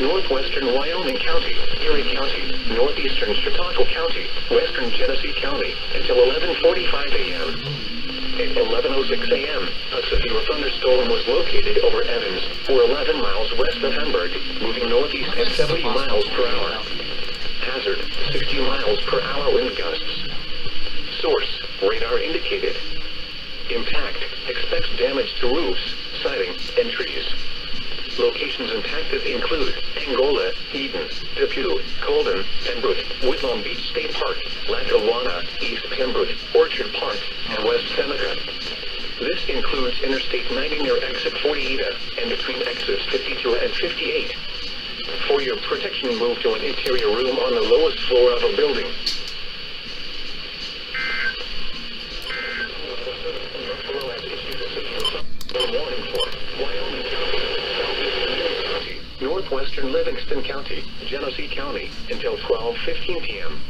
northwestern Wyoming County, Erie County, northeastern Chautauqua County, western Genesee County, until 11:45 a.m. At 11:06 a.m., a severe thunderstorm was located over Evans, or 11 miles west of Hamburg, moving northeast at 70 miles per hour. Hazard, 60 miles per hour wind gusts. Source, radar indicated. Impact, expects damage to roofs, siding, and trees. Locations impacted include Angola, Eden, Depew, Colden, Pembroke, Woodlawn Beach State Park, Lackawanna, East Pembroke, Orchard Park, and West Seneca. This includes Interstate 90 near exit 48 and between exits 52 and 58. For your protection, move to an interior room on the lowest floor of a building. Warning for Wyoming County, southeastern County, northwestern Livingston County, Genesee County, until 12:15 p.m.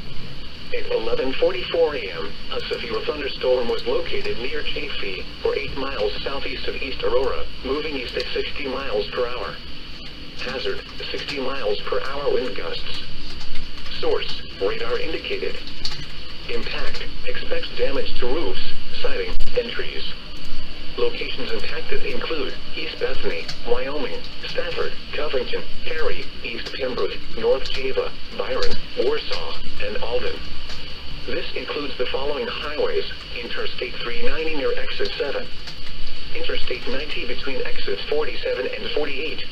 At 11:44 a.m., a severe thunderstorm was located near Chaffee, or 8 miles southeast of East Aurora, moving east at 60 miles per hour. Hazard, 60 miles per hour wind gusts. Source, radar indicated. Impact, expects damage to roofs, siding, and trees. Locations impacted include East Bethany, Wyoming, Stafford, Covington, Perry, East Pembroke, North Java, Byron, Warsaw, and Alden. This includes the following highways: Interstate 390 near exit 7, Interstate 90 between exits 47 and 48.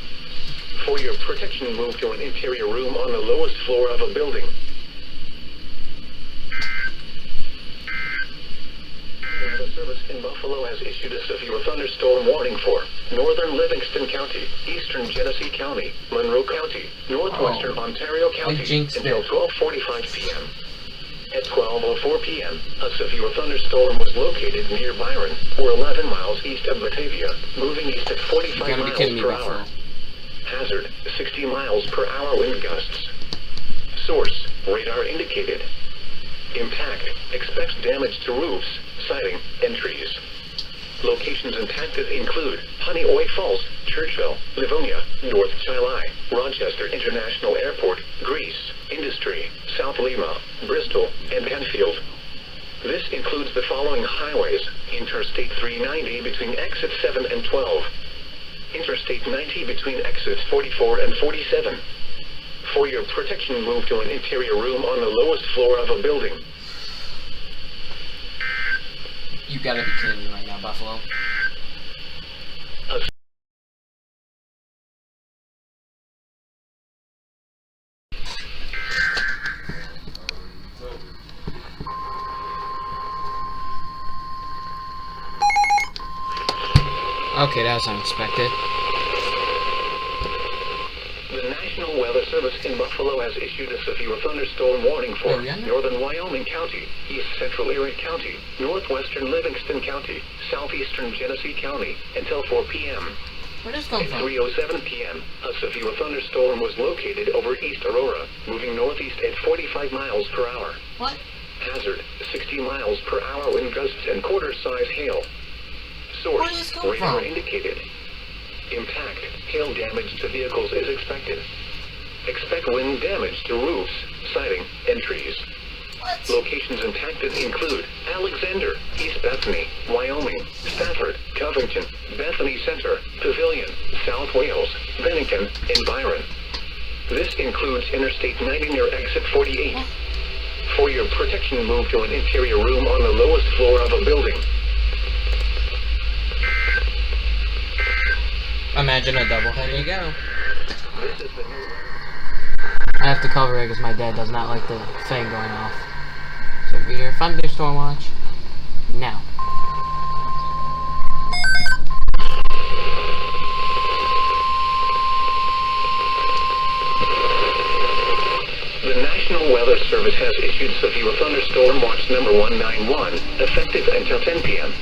For your protection, move to an interior room on the lowest floor of a building. The service in Buffalo has issued a severe thunderstorm warning for northern Livingston County, eastern Genesee County, Monroe County, northwestern Ontario County, until 12:45 p.m. At 12:04 p.m., a severe thunderstorm was located near Byron, or 11 miles east of Batavia, moving east at 45 miles per hour. Hazard, 60 miles per hour wind gusts. Source, radar indicated. Impact, expects damage to roofs, siding, and trees. Locations impacted include Honeoye Falls, Churchville, Livonia, North Chili, Rochester International Airport, Greece, Industry, South Lima, Bristol, and Penfield. This includes the following highways: Interstate 390 between exits 7 and 12, Interstate 90 between exits 44 and 47. For your protection, move to an interior room on the lowest floor of a building. You gotta be kidding me right now, Buffalo. Okay, that was unexpected. The National Weather Service in Buffalo has issued a severe thunderstorm warning for northern Wyoming County, east central Erie County, northwestern Livingston County, southeastern Genesee County, until 4 p.m. Where does come from? At 3:07 p.m., a severe thunderstorm was located over East Aurora, moving northeast at 45 miles per hour. What? Hazard, 60 miles per hour wind gusts and quarter-size hail. Source, radar indicated. Impact, hail damage to vehicles is expected. Expect wind damage to roofs, siding, and trees. What? Locations impacted include Alexander, East Bethany, Wyoming, Stafford, Covington, Bethany Center, Pavilion, South Wales, Bennington, and Byron. This includes Interstate 90 near exit 48. For your protection, move to an interior room on the lowest floor of a building. Imagine a double header. There you go. This is the new... I have to cover it because my dad does not like the thing going off. So we're thunderstorm watch now. The National Weather Service has issued severe thunderstorm watch number 191, effective until 10 p.m.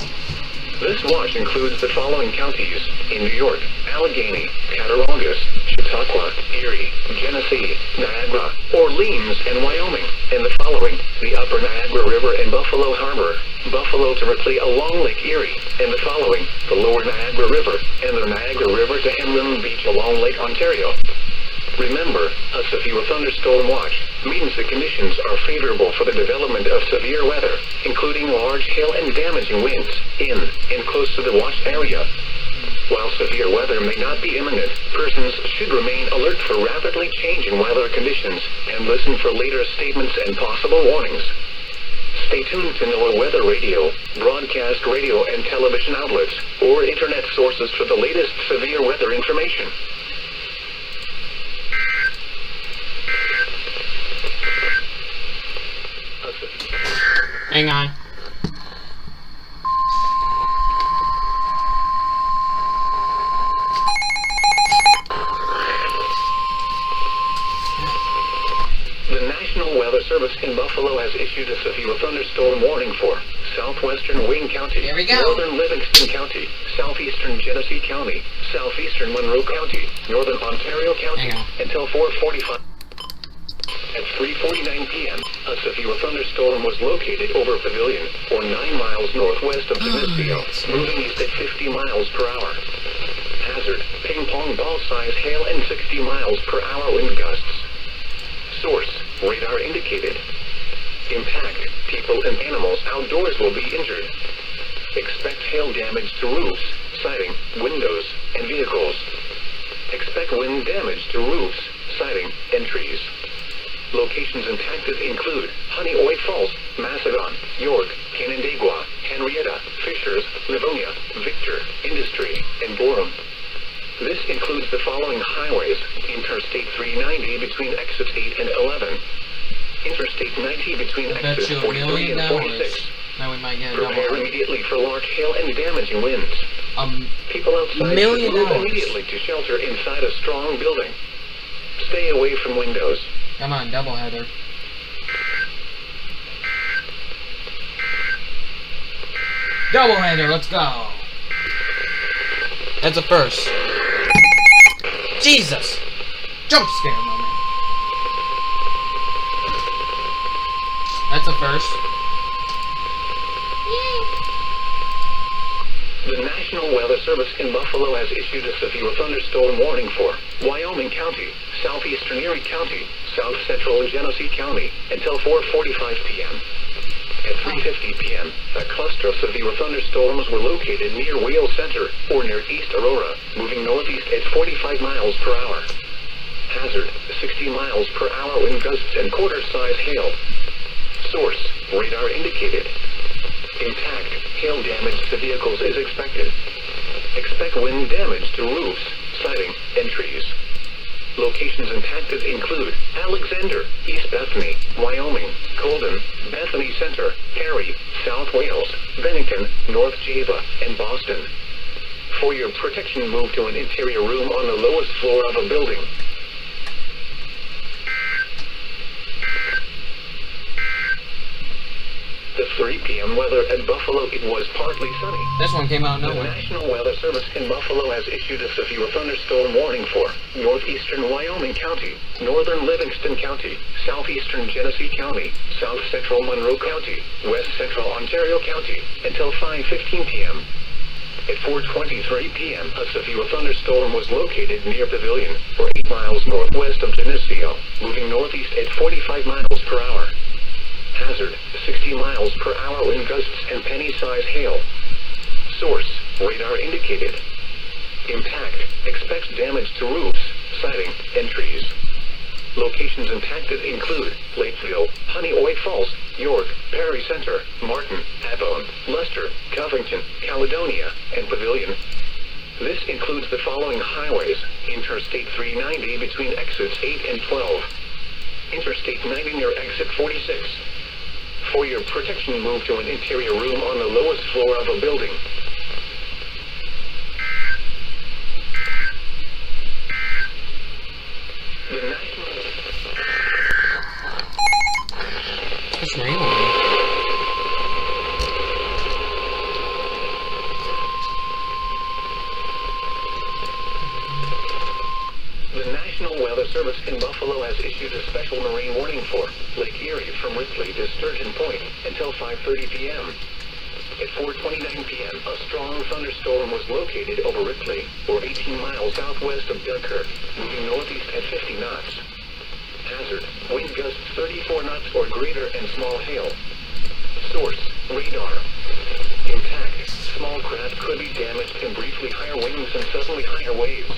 This watch includes the following counties: in New York, Allegheny, Cattaraugus, Chautauqua, Erie, Genesee, Niagara, Orleans, and Wyoming, and the following: the Upper Niagara River and Buffalo Harbor, Buffalo to Ripley along Lake Erie, and the following: the Lower Niagara River and the Niagara River to Hamlin Beach along Lake Ontario. Remember, a severe thunderstorm watch means the conditions are favorable for the development of severe weather, including large hail and damaging winds in and close to the watched area. While severe weather may not be imminent, persons should remain alert for rapidly changing weather conditions and listen for later statements and possible warnings. Stay tuned to NOAA weather radio, broadcast radio and television outlets, or internet sources for the latest severe weather information. Hang on. The National Weather Service in Buffalo has issued a severe thunderstorm warning for southwestern Wayne County, Here we go. northern Livingston County, southeastern Genesee County, southeastern Monroe County, northern Ontario County, until 4:45. At 3:49 p.m., a severe thunderstorm was located over Pavilion, or 9 miles northwest of Geneseo, moving east at 50 miles per hour. Hazard, ping-pong ball-size hail and 60 miles per hour wind gusts. Source, radar indicated. Impact, people and animals outdoors will be injured. Expect hail damage to roofs, siding, windows, and vehicles. Expect wind damage to roofs, siding, and trees. Locations impacted include Honeoye Falls, Macedon, York, Canandaigua, Henrietta, Fishers, Livonia, Victor, Industry, and Gorham. This includes the following highways: Interstate 390 between exits 8 and 11. Interstate 90 between exits 43 and 46. Now we might get a Prepare double. immediately for large hail and damaging winds. People outside $1,000,000. should move immediately to shelter inside a strong building. Stay away from windows. Come on, doubleheader. Doubleheader, let's go. That's a first. Jesus! Jump scare moment. That's a first. The National Weather Service in Buffalo has issued a severe thunderstorm warning for Wyoming County, southeastern Erie County, south central Genesee County, until 4:45 p.m. At 3:50 p.m., a cluster of severe thunderstorms were located near Wales Center, or near East Aurora, moving northeast at 45 miles per hour. Hazard, 60 miles per hour wind gusts and quarter-size hail. Source, radar indicated. Impact, hail damage to vehicles is expected. Expect wind damage to roofs, siding, and trees. Locations impacted include Alexander, East Bethany, Wyoming, Colden, Bethany Center, Perry, South Wales, Bennington, North Java, and Boston. For your protection, move to an interior room on the lowest floor of a building. The 3 p.m. weather at Buffalo, it was partly sunny. This one came out The nowhere. National Weather Service in Buffalo has issued a severe thunderstorm warning for northeastern Wyoming County, northern Livingston County, southeastern Genesee County, south central Monroe County, west central Ontario County, until 5:15 p.m. At 4:23 p.m., a severe thunderstorm was located near Pavilion, or 8 miles northwest of Geneseo, moving northeast at 45 miles per hour. Hazard, 60 miles per hour wind gusts and penny-size hail. Source, radar indicated. Impact, expect damage to roofs, siding, and trees. Locations impacted include Lakeville, Honeoye Falls, York, Perry Center, Martin, Avon, Leicester, Covington, Caledonia, and Pavilion. This includes the following highways: Interstate 390 between exits 8 and 12. Interstate 90 near exit 46. For your protection, move to an interior room on the lowest floor of a building. The National... What's your name on The National Weather Service in Buffalo has issued a special marine warning for Lake Erie from Ripley to Sturgeon Point until 5:30 p.m. At 4:29 p.m., a strong thunderstorm was located over Ripley, or 18 miles southwest of Dunkirk, moving northeast at 50 knots. Hazard, wind gusts 34 knots or greater and small hail. Source, radar. Impact, small craft could be damaged and briefly higher winds and suddenly higher waves.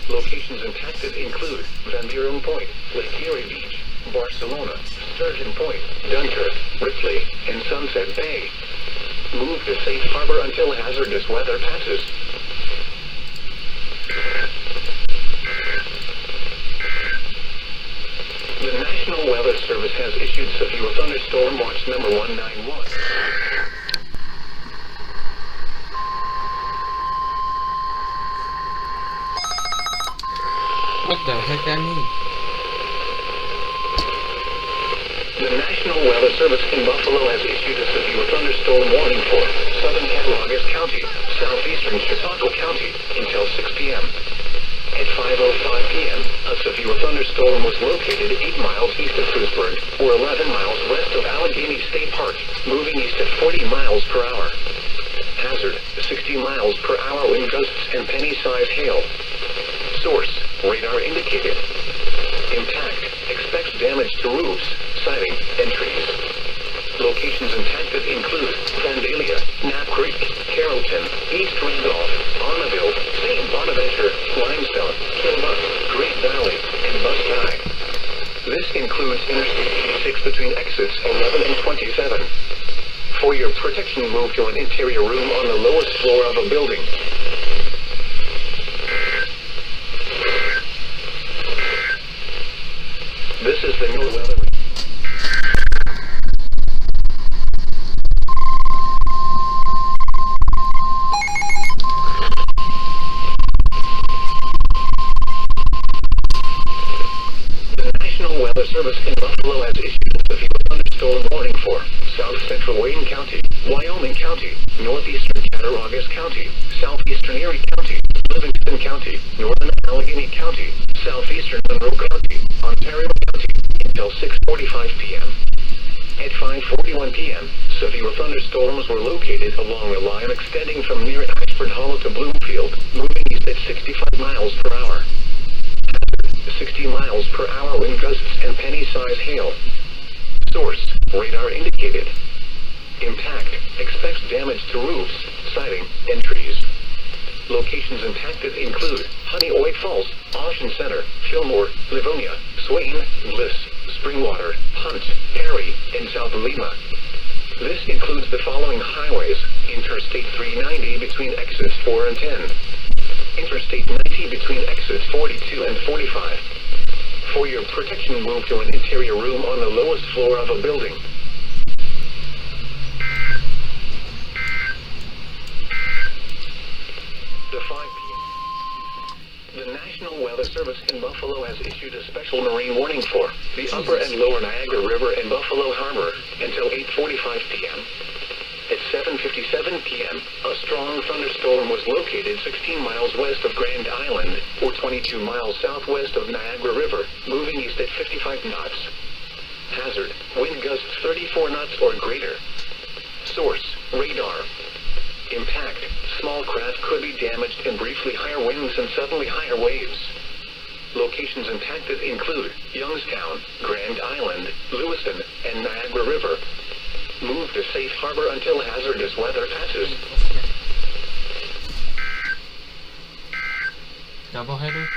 Locations impacted include Van Buren Point, Lake Erie Beach, Barcelona, Sturgeon Point, Dunkirk, Ripley, and Sunset Bay. Move to safe harbor until hazardous weather passes. The National Weather Service has issued severe thunderstorm watch number 191. What the heck that mean? The National Weather Service in Buffalo has issued a severe thunderstorm warning for southern Cattaraugus County, southeastern Chautauqua County, until 6 p.m. At 5:05 p.m., a severe thunderstorm was located 8 miles east of Frewsburg, or 11 miles west of Allegheny State Park, moving east at 40 miles per hour. Hazard, 60 miles per hour wind gusts and penny-sized hail. Source, radar indicated. Impact, expects damage to roofs, siding, and trees. Locations impacted include Vandalia, Knapp Creek, Carrollton, East Randolph, Bonneville, St. Bonaventure, Limestone, Kilbuck, Great Valley, and Buckeye. This includes Interstate 86 between exits 11 and 27. For your protection, move to an interior room on the lowest floor of a building. This is the new weather. The National Weather Service in Buffalo has issued a severe thunderstorm warning for south central Wayne County, Wyoming County, northeastern Cattaraugus County, southeastern Erie County, Livingston County, northern Allegheny County, southeastern Monroe County, Ontario County, until 6:45 p.m. At 5:41 p.m., severe thunderstorms were located along the line extending from near Ashford Hollow to Bloomfield, moving east at 65 miles per hour. Hazard, 60 miles per hour wind gusts and penny-sized hail. Source, radar indicated. Impact, expects damage to roofs, siding, and trees. Locations impacted include Honeoye Falls, Ocean Center, Fillmore, Livonia, Swain, Bliss, Springwater, Hunt, Perry, and South Lima. This includes the following highways: Interstate 390 between exits 4 and 10. Interstate 90 between exits 42 and 45. For your protection, move to an interior room on the lowest floor of a building. The 5 p.m. The National Weather Service in Buffalo has issued a special marine warning for the upper and lower Niagara River and Buffalo Harbor until 8:45 p.m. At 7:57 p.m., a strong thunderstorm was located 16 miles west of Grand Island, or 22 miles southwest of Niagara River, moving east at 55 knots. Hazard, wind gusts 34 knots or greater. Source, radar. Impact, small craft could be damaged and briefly higher winds and suddenly higher waves. Locations impacted include Youngstown, Grand Island, Lewiston, and Niagara River. Move to safe harbor until hazardous weather passes. Doubleheader?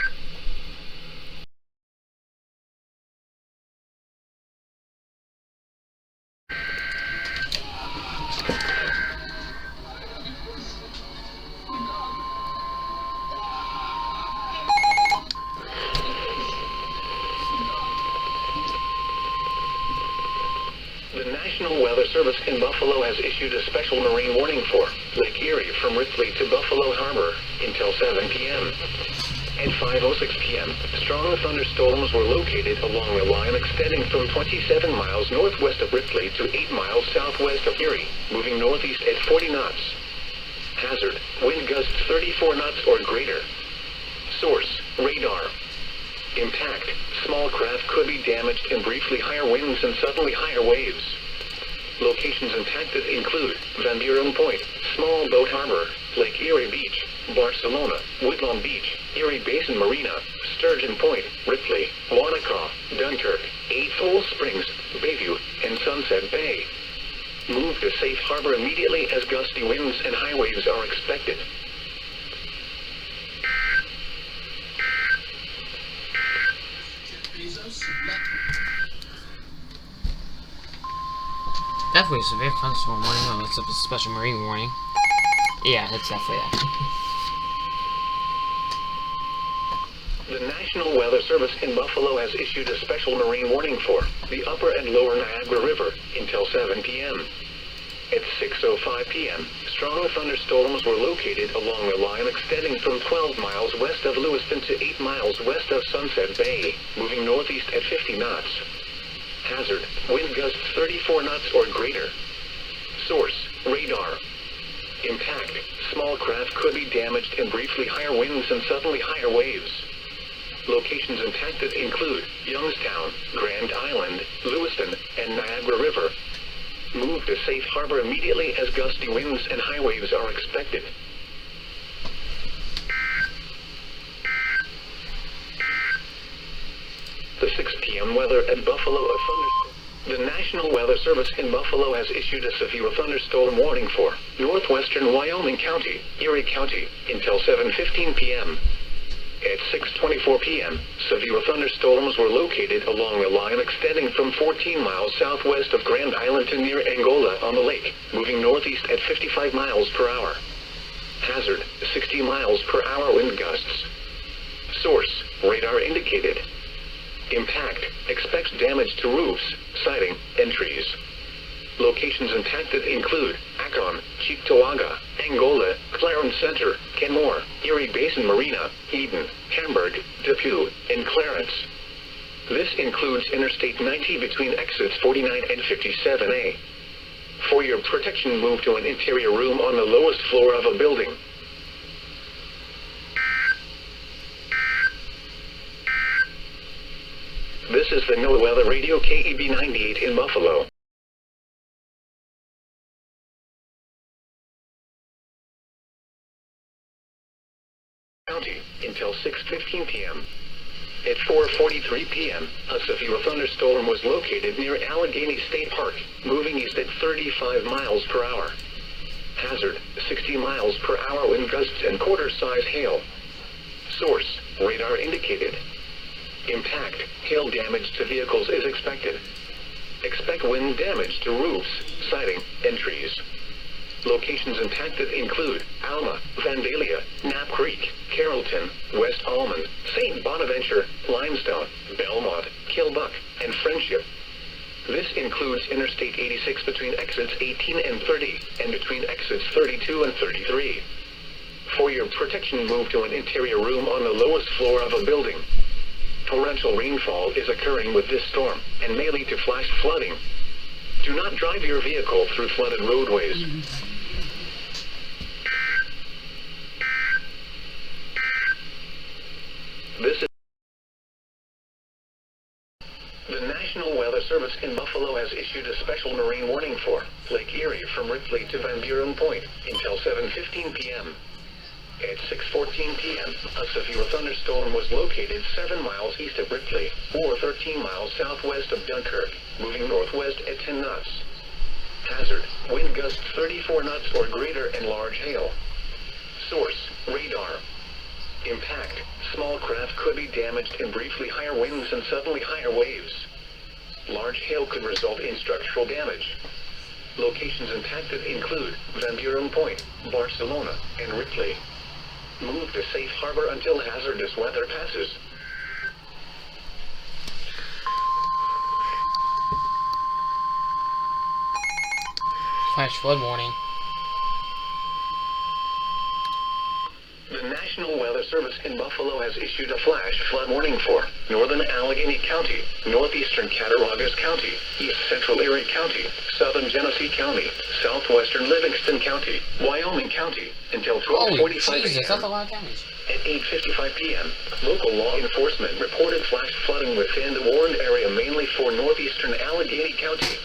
The National Weather Service in Buffalo has issued a special marine warning for Lake Erie from Ripley to Buffalo Harbor until 7 p.m. At 5:06 p.m., strong thunderstorms were located along the line extending from 27 miles northwest of Ripley to 8 miles southwest of Erie, moving northeast at 40 knots. Hazard, wind gusts 34 knots or greater. Source, radar. Impact, small craft could be damaged and briefly higher winds and suddenly higher waves. Locations and tactics include Van Buren Point, Small Boat Harbor, Lake Erie Beach, Barcelona, Woodlawn Beach, Erie Basin Marina, Sturgeon Point, Ripley, Wanaka, Dunkirk, Eight Falls Springs, Bayview, and Sunset Bay. Move to safe harbor immediately as gusty winds and high waves are expected. Definitely severe thunderstorm warning. Oh, it's a special marine warning. Yeah, it's definitely that. The National Weather Service in Buffalo has issued a special marine warning for the upper and lower Niagara River until 7 p.m. At 6:05 p.m., strong thunderstorms were located along the line extending from 12 miles west of Lewiston to 8 miles west of Sunset Bay, moving northeast at 50 knots. Hazard, wind gusts 34 knots or greater. Source, radar. Impact, small craft could be damaged and briefly higher winds and suddenly higher waves. Locations and tactics include Youngstown, Grand Island, Lewiston, and Niagara River. Move to safe harbor immediately as gusty winds and high waves are expected. The 6 p.m. weather at Buffalo, a thunderstorm. The National Weather Service in Buffalo has issued a severe thunderstorm warning for northwestern Wyoming County, Erie County, until 7:15 p.m. At 6:24 p.m., severe thunderstorms were located along the line extending from 14 miles southwest of Grand Island to near Angola on the lake, moving northeast at 55 miles per hour. Hazard, 60 miles per hour wind gusts. Source, radar indicated. Impact, expects damage to roofs, siding, and trees. Locations and tactics include Akron, Cheektowaga, Angola, Clarence Center, Kenmore, Erie Basin Marina, Eden, Hamburg, Depew, and Clarence. This includes Interstate 90 between exits 49 and 57A. For your protection, move to an interior room on the lowest floor of a building. This is the NOAA Weather Radio KEB 98 in Buffalo. County until 6:15 p.m. At 4:43 p.m., a severe thunderstorm was located near Allegheny State Park, moving east at 35 miles per hour. Hazard, 60 miles per hour wind gusts and quarter-size hail. Source, radar indicated. Impact, hail damage to vehicles is expected. Expect wind damage to roofs, siding, and trees. Locations and tactics include Alma, Vandalia, Knapp Creek, Carrollton, West Almond, St. Bonaventure, Limestone, Belmont, Kilbuck, and Friendship. This includes Interstate 86 between exits 18 and 30, and between exits 32 and 33. For your protection, move to an interior room on the lowest floor of a building. Torrential rainfall is occurring with this storm, and may lead to flash flooding. Do not drive your vehicle through flooded roadways. This is the National Weather Service in Buffalo has issued a special marine warning for Lake Erie from Ripley to Van Buren Point until 7:15 p.m. At 6:14 p.m., a severe thunderstorm was located 7 miles east of Ripley, or 13 miles southwest of Dunkirk, moving northwest at 10 knots. Hazard, wind gusts 34 knots or greater and large hail. Source, radar. Impact, small craft could be damaged and briefly higher winds and suddenly higher waves. Large hail could result in structural damage. Locations and tactics include Van Buren Point, Barcelona, and Ripley. Move to safe harbor until hazardous weather passes. Flash flood warning. The National Weather Service in Buffalo has issued a flash flood warning for northern Allegheny County, northeastern Cattaraugus County, east central Erie County, southern Genesee County, southwestern Livingston County, Wyoming County, until 12:45 Jesus, that's a p.m. lot of damage. At 8:55 p.m., local law enforcement reported flash flooding within the warned area mainly for northeastern Allegheny County.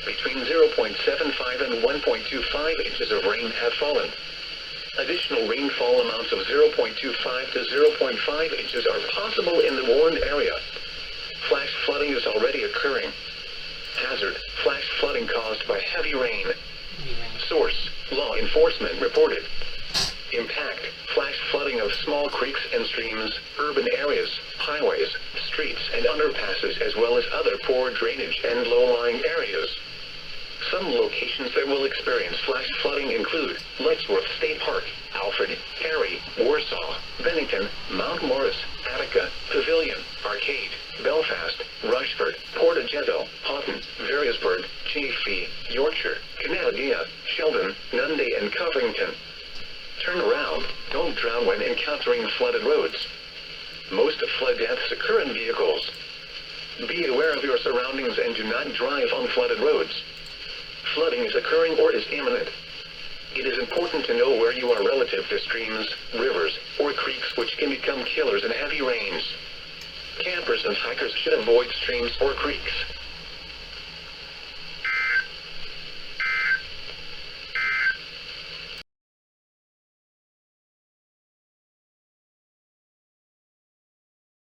Between 0.75 and 1.25 inches of rain have fallen. Additional rainfall amounts of 0.25 to 0.5 inches are possible in the warned area. Flash flooding is already occurring. Hazard: flash flooding caused by heavy rain. Source: law enforcement reported. Impact: flash flooding of small creeks and streams, urban areas, highways, streets and underpasses, as well as other poor drainage and low-lying areas. Some locations that will experience flash flooding include Letchworth State Park, Alfred, Cary, Warsaw, Bennington, Mount Morris, Attica, Pavilion, Arcade, Belfast, Rushford, Portageto, Houghton, Varysburg, Chafee, Yorkshire, Canada, Sheldon, Nunday and Covington. Turn around. Don't drown when encountering flooded roads. Most flood deaths occur in vehicles. Be aware of your surroundings and do not drive on flooded roads. Flooding is occurring or is imminent. It is important to know where you are relative to streams, rivers, or creeks, which can become killers in heavy rains. Campers and hikers should avoid streams or creeks.